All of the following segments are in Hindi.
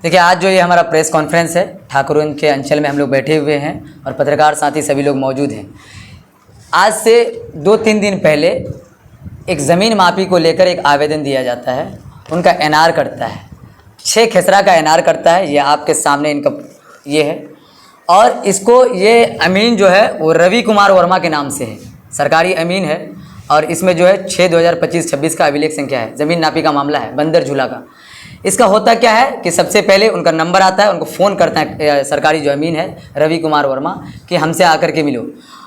देखिए, आज जो ये हमारा प्रेस कॉन्फ्रेंस है, ठाकुरगंज के अंचल में हम लोग बैठे हुए हैं और पत्रकार साथी सभी लोग मौजूद हैं। आज से 2-3 दिन पहले एक ज़मीन मापी को लेकर एक आवेदन दिया जाता है, उनका एनआर कटता है, 6 खेसरा का एनआर कटता है। ये आपके सामने इनका ये है और इसको ये अमीन जो है वो रवि कुमार वर्मा के नाम से है, सरकारी अमीन है। और इसमें जो है 6/2025-26 का अभिलेख संख्या है, ज़मीन नापी का मामला है, बंदर झूला का। इसका होता क्या है कि सबसे पहले उनका नंबर आता है, उनको फ़ोन करता है सरकारी जो अमीन है रवि कुमार वर्मा कि हमसे आकर के मिलो,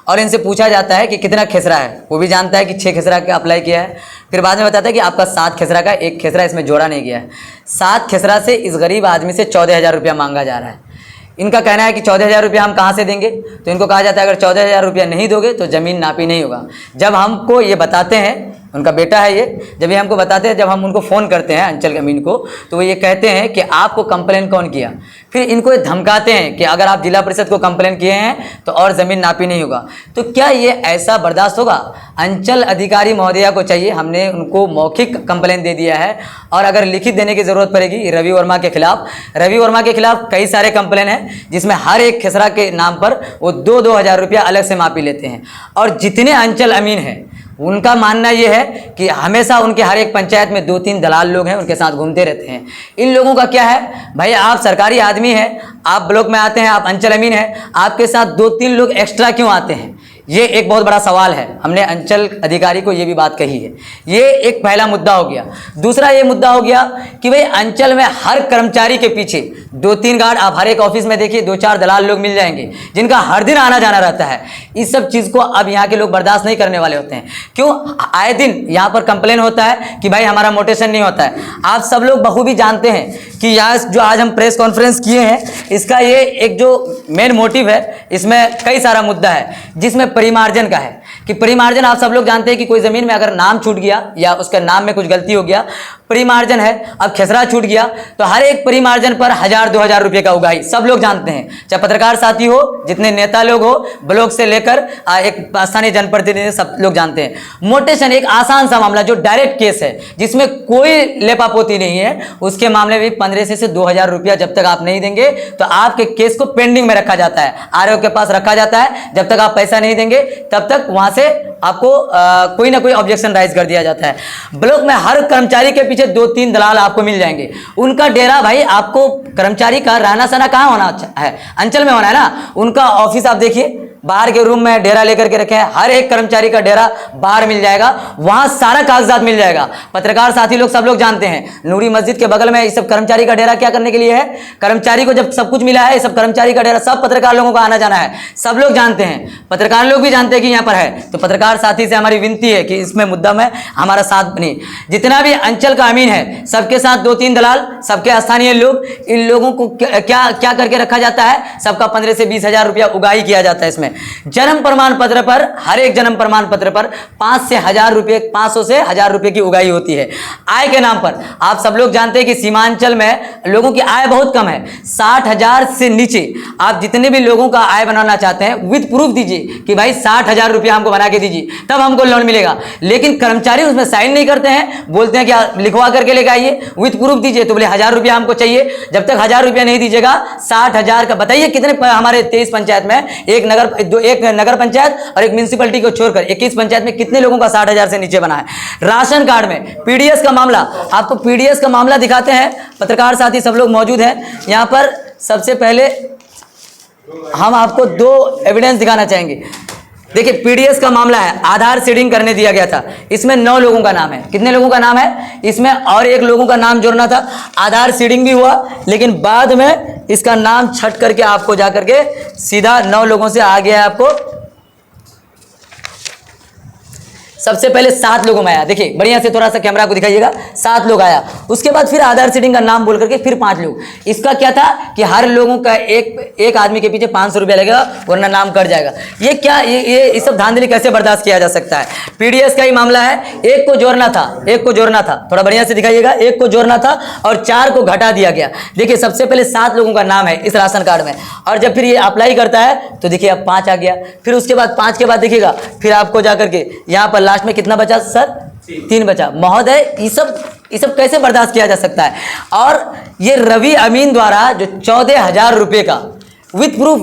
और इनसे पूछा जाता है कि कितना खेसरा है। वो भी जानता है कि 6 खेसरा का अप्लाई किया है। फिर बाद में बताता है कि आपका 7 खेसरा का, 1 खेसरा इसमें जोड़ा नहीं गया है। 7 खेसरा से इस गरीब आदमी से 14,000 रुपया मांगा जा रहा है। इनका कहना है कि 14,000 रुपया हम कहाँ से देंगे, तो इनको कहा जाता है अगर 14,000 रुपया नहीं दोगे तो ज़मीन नापी नहीं होगा। जब हमको ये बताते हैं, उनका बेटा है ये, जब ये हमको बताते हैं, जब हम उनको फ़ोन करते हैं अंचल अमीन को, तो वो ये कहते हैं कि आपको कंप्लेन कौन किया। फिर इनको ये धमकाते हैं कि अगर आप जिला परिषद को कंप्लेन किए हैं तो और ज़मीन नापी नहीं होगा। तो क्या ये ऐसा बर्दाश्त होगा? अंचल अधिकारी महोदया को चाहिए, हमने उनको मौखिक कंप्लेन दे दिया है और अगर लिखित देने की ज़रूरत पड़ेगी रवि वर्मा के खिलाफ। रवि वर्मा के खिलाफ कई सारे कंप्लेन हैं जिसमें हर एक खेसरा के नाम पर वो 2-2 हज़ार रुपया अलग से मापी लेते हैं। और जितने अंचल अमीन हैं उनका मानना ये है कि हमेशा उनके हर एक पंचायत में 2-3 दलाल लोग हैं, उनके साथ घूमते रहते हैं। इन लोगों का क्या है, भाई आप सरकारी आदमी हैं, आप ब्लॉक में आते हैं, आप अंचल अमीन हैं, आपके साथ 2-3 लोग एक्स्ट्रा क्यों आते हैं? ये एक बहुत बड़ा सवाल है। हमने अंचल अधिकारी को ये भी बात कही है। ये एक पहला मुद्दा हो गया। दूसरा ये मुद्दा हो गया कि भाई अंचल में हर कर्मचारी के पीछे 2-3 गार्ड, आप हर एक ऑफिस में देखिए 2-4 दलाल लोग मिल जाएंगे जिनका हर दिन आना जाना रहता है। इस सब चीज़ को अब यहाँ के लोग बर्दाश्त नहीं करने वाले होते हैं। क्यों? आए दिन यहाँ पर कंप्लेन होता है कि भाई हमारा मोटेशन नहीं होता है। आप सब लोग बखूबी जानते हैं कि यहाँ जो आज हम प्रेस कॉन्फ्रेंस किए हैं, इसका ये एक जो मेन मोटिव है, इसमें कई सारा मुद्दा है जिसमें परिमार्जन का है कि परिमार्जन आप सब लोग जानते हैं कि कोई ज़मीन में अगर नाम छूट गया या उसके नाम में कुछ गलती हो गया, परिमार्जन है। अब खेसरा छूट गया तो हर एक परिमार्जन पर 1,000-2,000 रुपये का उगाही सब लोग जानते हैं, चाहे पत्रकार साथी हो, जितने नेता लोग हो, ब्लॉक से लेकर एक स्थानीय जनप्रतिनिधि, सब लोग जानते हैं। मोटेशन एक आसान सा मामला जो डायरेक्ट केस है जिसमें कोई लेपापोती नहीं है, उसके मामले में 1500 से 2,000 रुपया जब तक आप नहीं देंगे तो आपके केस को पेंडिंग में रखा जाता है, आरओ के पास रखा जाता है। जब तक आप पैसा नहीं देंगे तब तक वहां से आपको कोई ना कोई ऑब्जेक्शन राइज कर दिया जाता है। ब्लॉक में हर कर्मचारी के पीछे 2-3 दलाल आपको मिल जाएंगे। उनका डेरा, भाई आपको कर्मचारी का रहना सहना कहाँ होना है? अंचल में होना है ना। उनका ऑफिस आप देखिए, बाहर के रूम में डेरा लेकर के रखे हैं। हर एक कर्मचारी का डेरा बाहर मिल जाएगा, वहां सारा कागजात मिल जाएगा। पत्रकार साथी लोग सब लोग जानते हैं, नूरी मस्जिद के बगल में ये सब कर्मचारी का डेरा क्या करने के लिए है? कर्मचारी को जब सब कुछ मिला है, सब कर्मचारी का डेरा, सब पत्रकार लोगों का आना जाना है, सब लोग जानते हैं, पत्रकार लोग भी जानते हैं कि यहाँ पर है। तो पत्रकार साथी से हमारी विनती है कि इसमें मुद्दा में हमारा साथ बने। जितना भी अंचल का अमीन है सबके साथ 2-3 दलाल, सबके स्थानीय लोग, इन लोगों को क्या क्या करके रखा जाता है? सबका 15 से 20 हज़ार रुपया उगाही किया जाता है। इसमें जन्म प्रमाण पत्र पर, हर एक जन्म प्रमाण पत्र पर 500 से 1,000 रुपये, 500 से 1,000 रुपये की उगाही होती है आय के नाम पर। आप सब लोग जानते हैं कि सीमांचल में लोगों की आय बहुत कम है। 60,000 से नीचे आप जितने भी लोगों का आय बनाना चाहते हैं विद प्रूफ दीजिए कि भाई 60,000 रुपया हमको बना के दीजिए, तब हमको लोन मिलेगा। लेकिन कर्मचारी उसमें साइन नहीं करते हैं, बोलते हैं कि लिखवा करके लेके आइए, विद प्रूफ दीजिए, तो बोले 1,000 रुपया हमको चाहिए। जब तक 1,000 रुपया नहीं दीजिएगा 60,000 का, बताइए कितने हमारे 23 पंचायत में, एक नगर पंचायत और एक म्यूनिसिपैलिटी को छोड़कर 21 पंचायत में कितने लोगों का 60,000 से नीचे बना है? राशन कार्ड में पीडीएस का मामला, आपको पीडीएस का मामला दिखाते हैं। पत्रकार साथी सब लोग मौजूद हैं यहाँ पर। सबसे पहले हम आपको 2 एविडेंस दिखाना चाहेंगे। देखिए, पीडीएस का मामला है, आधार सीडिंग करने दिया गया था। इसमें 9 लोगों का नाम है। कितने लोगों का नाम है? इसमें और 1 लोगों का नाम जोड़ना था। आधार सीडिंग भी हुआ, लेकिन बाद में इसका नाम छट करके आपको जाकर के सीधा 9 लोगों से आ गया है। आपको सबसे पहले 7 लोगों में आया, देखिए बढ़िया से थोड़ा सा कैमरा को दिखाइएगा, 7 लोग आया। उसके बाद फिर आधार सीडिंग का नाम बोल करके फिर 5 लोग। इसका क्या था कि हर लोगों का एक आदमी के पीछे 500 रुपया लगेगा, वरना नाम कट जाएगा। ये क्या, ये सब धांधली कैसे बर्दाश्त किया जा सकता है? पीडीएस का ही मामला है। एक को जोड़ना था, थोड़ा बढ़िया से दिखाइएगा, एक को जोड़ना था और 4 को घटा दिया गया। देखिए सबसे पहले 7 लोगों का नाम है इस राशन कार्ड में, और जब फिर ये अप्लाई करता है तो देखिए अब 5 आ गया। फिर उसके बाद 5 के बाद देखिएगा फिर आपको जाकर के यहाँ पर लास्ट में कितना बचा सर? 3 बचा। महोदय ये सब कैसे बर्दाश्त किया जा सकता है? और ये रवि अमीन द्वारा जो 14,000 रुपये का विथ प्रूफ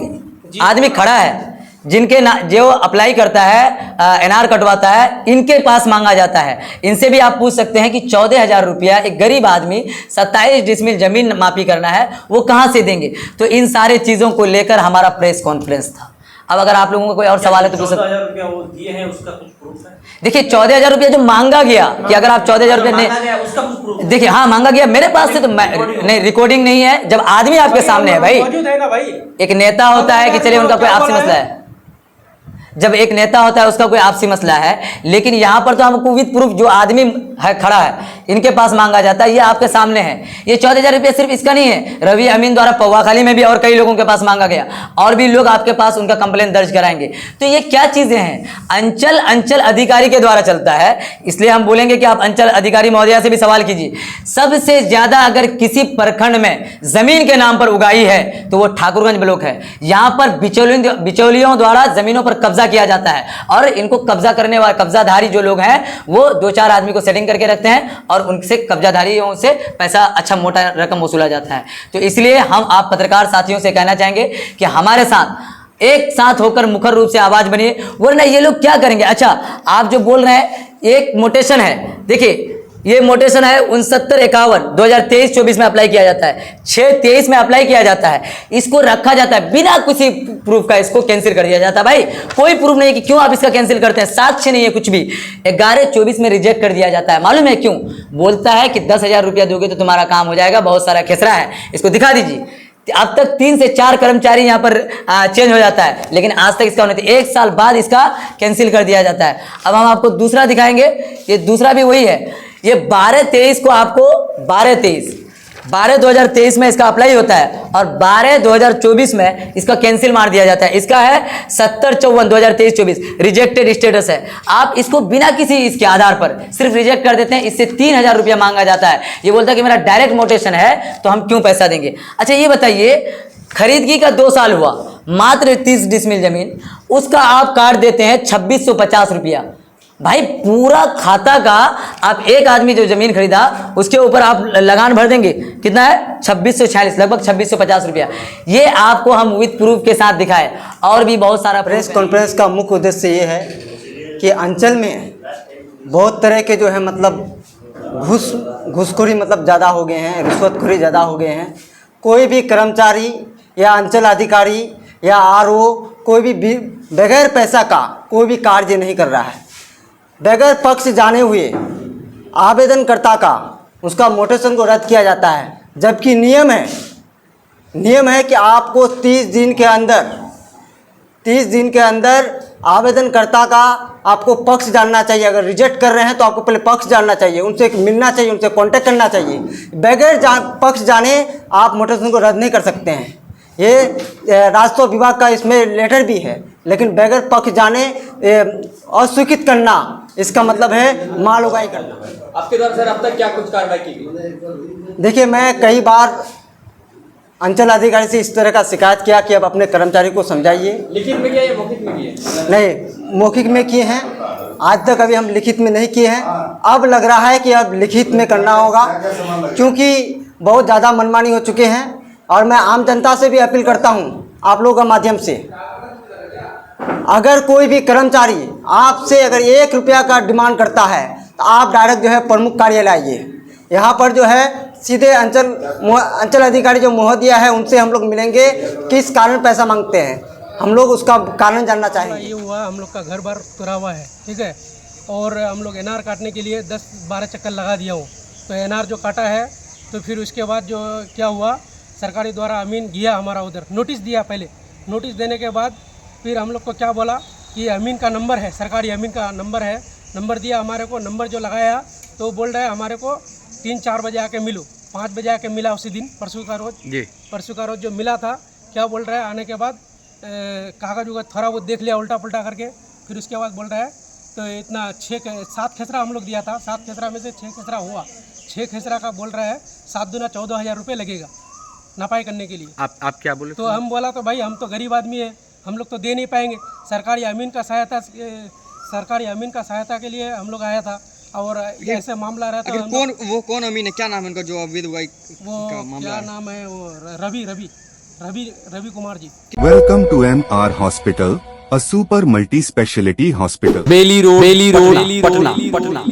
आदमी खड़ा है, जिनके जो अप्लाई करता है एनआर कटवाता है, इनके पास मांगा जाता है। इनसे भी आप पूछ सकते हैं कि 14,000 रुपया एक गरीब आदमी 27 डिसमिल जमीन मापी करना है, वो कहाँ से देंगे? तो इन सारे चीज़ों को लेकर हमारा प्रेस कॉन्फ्रेंस था। अब अगर आप लोगों को कोई और सवाल है तो पूछ सकते हैं। 14,000 रुपया वो दिए हैं, उसका कुछ प्रूफ है? देखिए 14,000 रुपया जो मांगा गया कि अगर आप 14,000 रुपया उसका कुछ प्रूफ? देखिए हाँ मांगा गया, मेरे पास से तो नहीं, रिकॉर्डिंग नहीं है। जब आदमी आपके सामने है भाई, मौजूद है ना भाई। एक नेता होता है कि चलिए उनका कोई आपसी मसला है, जब एक नेता होता है उसका कोई आपसी मसला है, लेकिन यहाँ पर तो हमको विद प्रूफ जो आदमी है खड़ा है इनके पास मांगा जाता है। ये आपके सामने है। ये 14,000 रुपया सिर्फ इसका नहीं है, रवि अमीन द्वारा पौवाखाली में भी और कई लोगों के पास मांगा गया, और भी लोग आपके पास उनका कंप्लेन दर्ज कराएंगे। तो ये क्या चीज़ें हैं? अंचल अधिकारी के द्वारा चलता है, इसलिए हम बोलेंगे कि आप अंचल अधिकारी महोदया से भी सवाल कीजिए। सबसे ज़्यादा अगर किसी प्रखंड में ज़मीन के नाम पर उगाही है तो वो ठाकुरगंज ब्लॉक है। यहाँ पर बिचौलियों द्वारा ज़मीनों पर कब्जा किया जाता है, और इनको कब्जा करने वाले कब्जाधारी जो लोग हैं वो 2-4 आदमी को सेटिंग करके रखते हैं और उनसे कब्जाधारियों से पैसा अच्छा मोटा रकम वसूला जाता है। तो इसलिए हम आप पत्रकार साथियों से कहना चाहेंगे कि हमारे साथ एक साथ होकर मुखर रूप से आवाज बनिए, वरना ये लोग क्या करेंगे? अच्छा आप जो बोल रहे हैं एक मोटेशन है, देखिए ये मोटेशन है 6951 2023-24 में अप्लाई किया जाता है, 6-23 में अप्लाई किया जाता है, इसको रखा जाता है बिना किसी प्रूफ का, इसको कैंसिल कर दिया जाता है। भाई कोई प्रूफ नहीं कि क्यों आप इसका कैंसिल करते हैं, साक्ष्य नहीं है कुछ भी। 11-24 में रिजेक्ट कर दिया जाता है। मालूम है क्यों? बोलता है कि 10,000 रुपया दोगे तो तुम्हारा काम हो जाएगा, बहुत सारा खेसरा है, इसको दिखा दीजिए। अब तक 3 से 4 कर्मचारी यहाँ पर चेंज हो जाता है, लेकिन आज तक इसका नहीं, 1 साल बाद इसका कैंसिल कर दिया जाता है। अब हम आपको दूसरा दिखाएंगे, ये दूसरा भी वही है। ये 12-23 को आपको 12-2023 में इसका अप्लाई होता है, और 12-2024 में इसका कैंसिल मार दिया जाता है। इसका है 70-54 2023-24 रिजेक्टेड स्टेटस है। आप इसको बिना किसी इसके आधार पर सिर्फ रिजेक्ट कर देते हैं, इससे 3,000 रुपया मांगा जाता है। ये बोलता है कि मेरा डायरेक्ट मोटेशन है तो हम क्यों पैसा देंगे। अच्छा ये बताइए, खरीदगी का 2 साल हुआ, मात्र 30 डिसमिल जमीन, उसका आप काट देते हैं 2650 रुपया। भाई पूरा खाता का आप एक आदमी जो जमीन खरीदा उसके ऊपर आप लगान भर देंगे, कितना है? 2646, लगभग 2650 रुपया। ये आपको हम विद प्रूफ के साथ दिखाए, और भी बहुत सारा। प्रेस कॉन्फ्रेंस का मुख्य उद्देश्य ये है कि अंचल में बहुत तरह के जो है मतलब घूसखोरी मतलब ज़्यादा हो गए हैं, रिश्वतखोरी ज़्यादा हो गए हैं। कोई भी कर्मचारी या अंचल अधिकारी या आरओ कोई भी बगैर पैसा का कोई भी कार्य नहीं कर रहा है। बगैर पक्ष जाने हुए आवेदनकर्ता का उसका मोटेशन को रद्द किया जाता है, जबकि नियम है कि आपको 30 दिन के अंदर आवेदनकर्ता का आपको पक्ष जानना चाहिए। अगर रिजेक्ट कर रहे हैं तो आपको पहले पक्ष जानना चाहिए, उनसे मिलना चाहिए, उनसे कांटेक्ट करना चाहिए। बगैर पक्ष जाने आप मोटेशन को रद्द नहीं कर सकते हैं। ये राजस्व विभाग का इसमें लेटर भी है, लेकिन बगैर पक्ष जाने अस्वीकृत करना, इसका मतलब है माल उगाही करना। आपके द्वारा सर अब तक क्या कुछ कार्रवाई की गई? देखिए मैं कई बार अंचल अधिकारी से इस तरह का शिकायत किया कि अब अपने कर्मचारी को समझाइए। लिखित में किया या मौखिक में किया? नहीं, मौखिक में किए हैं, आज तक अभी हम लिखित में नहीं किए हैं। अब लग रहा है कि अब लिखित में करना होगा, क्योंकि बहुत ज़्यादा मनमानी हो चुके हैं। और मैं आम जनता से भी अपील करता हूँ आप लोगों के माध्यम से, अगर कोई भी कर्मचारी आपसे अगर 1 रुपया का डिमांड करता है तो आप डायरेक्ट जो है प्रमुख कार्यालय आइए। यहाँ पर जो है सीधे अंचल अधिकारी जो महोदया है उनसे हम लोग मिलेंगे, किस कारण पैसा मांगते हैं, हम लोग उसका कारण जानना चाहेंगे। ये हुआ, हम लोग का घर बार तुरा हुआ है, ठीक है, और हम लोग एनआर काटने के लिए 10-12 चक्कर लगा दिया हूँ। तो एनआर जो काटा है तो फिर उसके बाद जो क्या हुआ, सरकारी द्वारा अमीन गया हमारा उधर, नोटिस दिया। पहले नोटिस देने के बाद फिर हम लोग को क्या बोला कि अमीन का नंबर है, सरकारी अमीन का नंबर है, नंबर दिया हमारे को। नंबर जो लगाया तो बोल रहा है हमारे को 3-4 बजे आके मिलो। 5 बजे आके मिला उसी दिन, परसों का रोज जो मिला था। क्या बोल रहा है, आने के बाद कागज उगज थोड़ा वो देख लिया उल्टा पुल्टा करके, फिर उसके बाद बोल रहा है तो इतना 7 खेसरा हम लोग दिया था, 7 खेसरा में से 6 खेसरा हुआ। 6 खेसरा का बोल रहा है 7 दूना 14,000 रुपये लगेगा नपाई करने के लिए। आप क्या बोले? तो हम बोला तो भाई हम तो गरीब आदमी है, हम लोग तो दे नहीं पाएंगे। सरकारी अमीन का सहायता सरकारी अमीन का सहायता के लिए हम लोग आया था और ऐसे मामला रहता अगर है कौन अमीन है, क्या नाम है उनका जो अवैध उगाई वो का मामला क्या है? नाम है वो Ravi Kumar ji. Welcome to MR Hospital, a super multi-speciality hospital. Bailey road Patna.